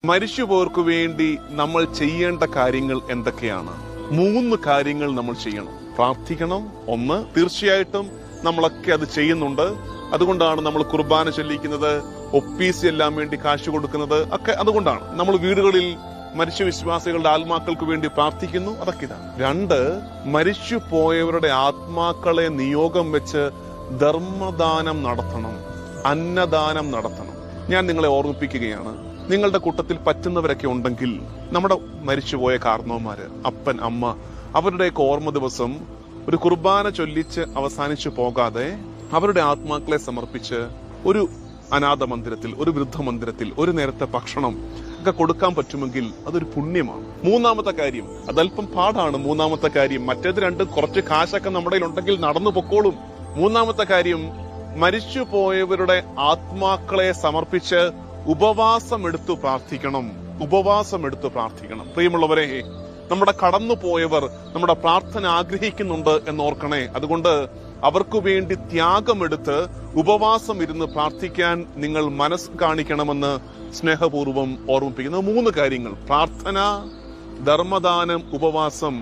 മരിച്ചുപോർക്ക് വേണ്ടി നമ്മൾ ചെയ്യേണ്ട കാര്യങ്ങൾ എന്തൊക്കെയാണ്? 3 കാര്യങ്ങൾ നമ്മൾ ചെയ്യണം. പ്രാർത്ഥിക്കണം. 1, തീർച്ചയായിട്ടും നമ്മളൊക്കെ അത് ചെയ്യുന്നുണ്ട്. അതുകൊണ്ടാണ് നമ്മൾ കുർബാന ചൊല്ലിക്കുന്നത്, ഒപ്പീസ് എല്ലാം വേണ്ടി കാശ് കൊടുക്കുന്നത് ഒക്കെ അതുകൊണ്ടാണ്. നമ്മൾ വീടുകളിൽ മരിച്ച വിശ്വാസികളുടെ ആത്മാക്കൾക്ക് വേണ്ടി പ്രാർത്ഥിക്കുന്നു. അതൊക്കെ ഇതാണ്. 2, മരിച്ചു പോയവരുടെ ആത്മാക്കളെ നിയോഗം വെച്ച് ധർമ്മദാനം നടത്തണം, അന്നദാനം നടത്തണം. ഞാൻ നിങ്ങളെ ഓർമ്മിപ്പിക്കുകയാണ്, നിങ്ങളുടെ കൂട്ടത്തിൽ പറ്റുന്നവരൊക്കെ ഉണ്ടെങ്കിൽ നമ്മുടെ മരിച്ചുപോയ കാർന്നോമാര്, അപ്പൻ, അമ്മ, അവരുടെയൊക്കെ ഓർമ്മ ദിവസം ഒരു കുർബാന ചൊല്ലിച്ച് അവസാനിച്ചു പോകാതെ അവരുടെ ആത്മാക്കളെ സമർപ്പിച്ച് ഒരു അനാഥ മന്ദിരത്തിൽ, ഒരു വൃദ്ധമന്ദിരത്തിൽ ഒരു നേരത്തെ ഭക്ഷണം ഒക്കെ കൊടുക്കാൻ പറ്റുമെങ്കിൽ അതൊരു പുണ്യമാണ്. 3-ാമത്തെ കാര്യം, അതല്പം പാടാണ്. 3-ാമത്തെ കാര്യം, മറ്റേത് 2 കുറച്ച് കാശൊക്കെ നമ്മുടെ ഉണ്ടെങ്കിൽ നടന്നു പൊക്കോളും. 3-ാമത്തെ കാര്യം, മരിച്ചു പോയവരുടെ ആത്മാക്കളെ സമർപ്പിച്ച് ഉപവാസം എടുത്തു പ്രാർത്ഥിക്കണം. പ്രിയമുള്ളവരെ, നമ്മുടെ കടന്നുപോയവർ നമ്മുടെ പ്രാർത്ഥന ആഗ്രഹിക്കുന്നുണ്ട് എന്നോർക്കണേ. അതുകൊണ്ട് അവർക്ക് വേണ്ടി ത്യാഗമെടുത്ത് ഉപവാസം ഇരുന്ന് പ്രാർത്ഥിക്കാൻ നിങ്ങൾ മനസ്സ് കാണിക്കണമെന്ന് സ്നേഹപൂർവ്വം ഓർമ്മിപ്പിക്കുന്ന 3 കാര്യങ്ങൾ: പ്രാർത്ഥന, ധർമ്മദാനം, ഉപവാസം.